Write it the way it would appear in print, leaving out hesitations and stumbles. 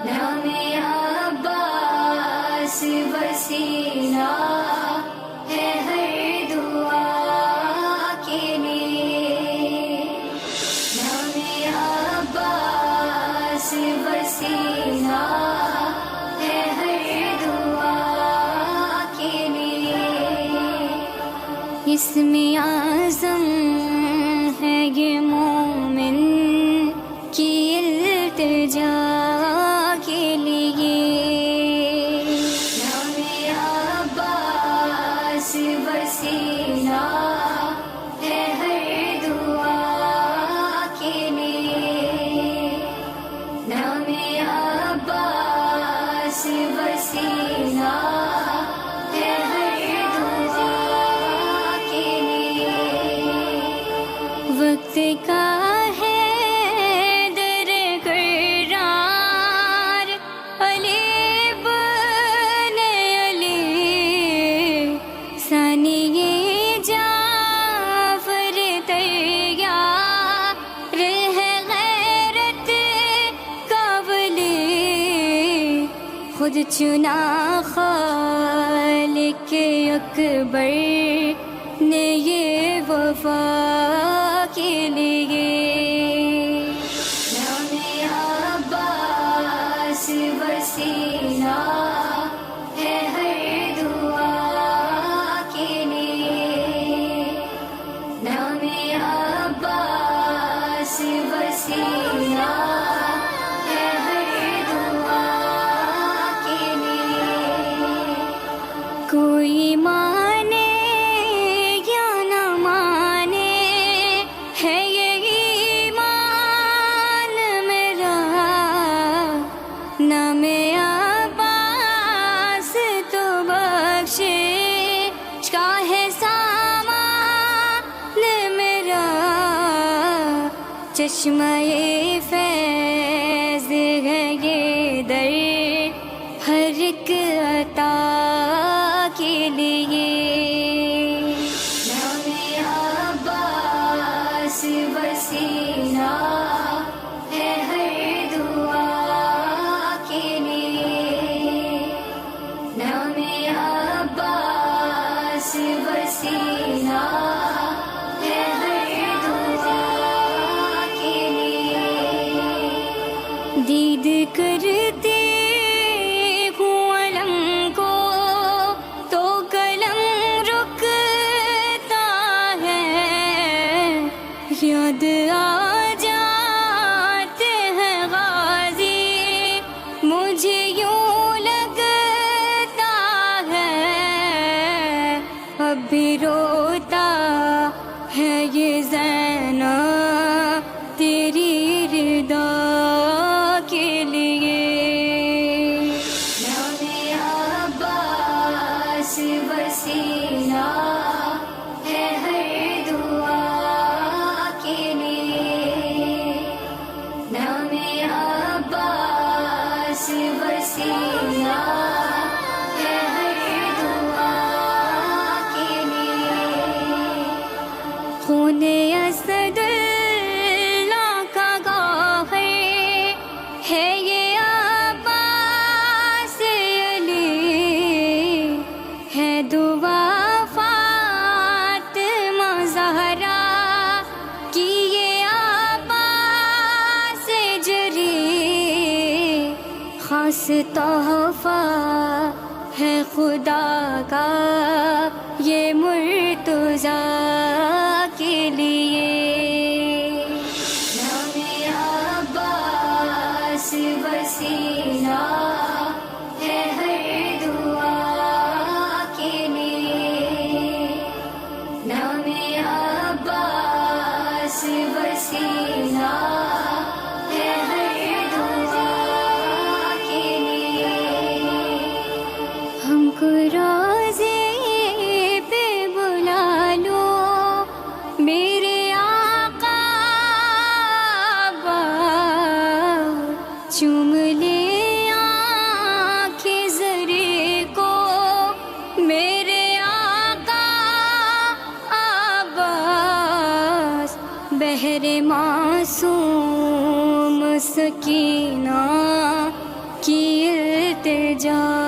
نام عباس وسیلہ ہے ہر دعا کے لیے، نام عباس وسیلہ ہے ہر دعا کے لیے، اسم اعظم ہے یہ مومن کی التجا کے لیے، نام عباس وسیلہ ہے ہر دعا کے لیے، نام عباس وسیلہ ہے ہر دعا کے لیے، وقت کا خود چنا خالق اکبر نے یہ وفا کے لیے، نام عباس وسیلہ ہے ہر دعا کے لیے، نام عباس وسیلہ کوئی مانے یا نہ مانے ہے یہ ایمان میرا، نام عباس تو بخشے کا ہے سامان میرا، چشمہ فیض ہے یہ در ہر ایک عطا کے لیے، نام عباس وسیلہ ہے ہر دعا کے لیے، نام عباس وسیلہ ہے ہر دعا کے لیے، دید کرتے یاد آ جاتے ہیں غازی، مجھے یوں لگتا ہے اب بھی روتا ہے یہ زینب تیری رضا کے لیے، نام عباس وسیلہ ہے ہر دعا کے لیے، نام عباس وسیلہ ہے ہر دعا کے لیے، خون اسد اللہ کا گوہر ہے یہ عباس علی، ہے دعا فاطمہ زہرا کی یہ عباس جری، خاص تحفہ ہے خدا کا یہ مرتضیٰ کے لیے، نام عباس وسیلہ ہے ہر دعا کے لیے، نام عباس وسیلہ ہے ہر دعا کے لیے، ہم کو روزے پہ بلا لو میرے آقا چوم لے آنکھیں زرے کو میرے آقا عباس، بہر معصوم سکینہ جا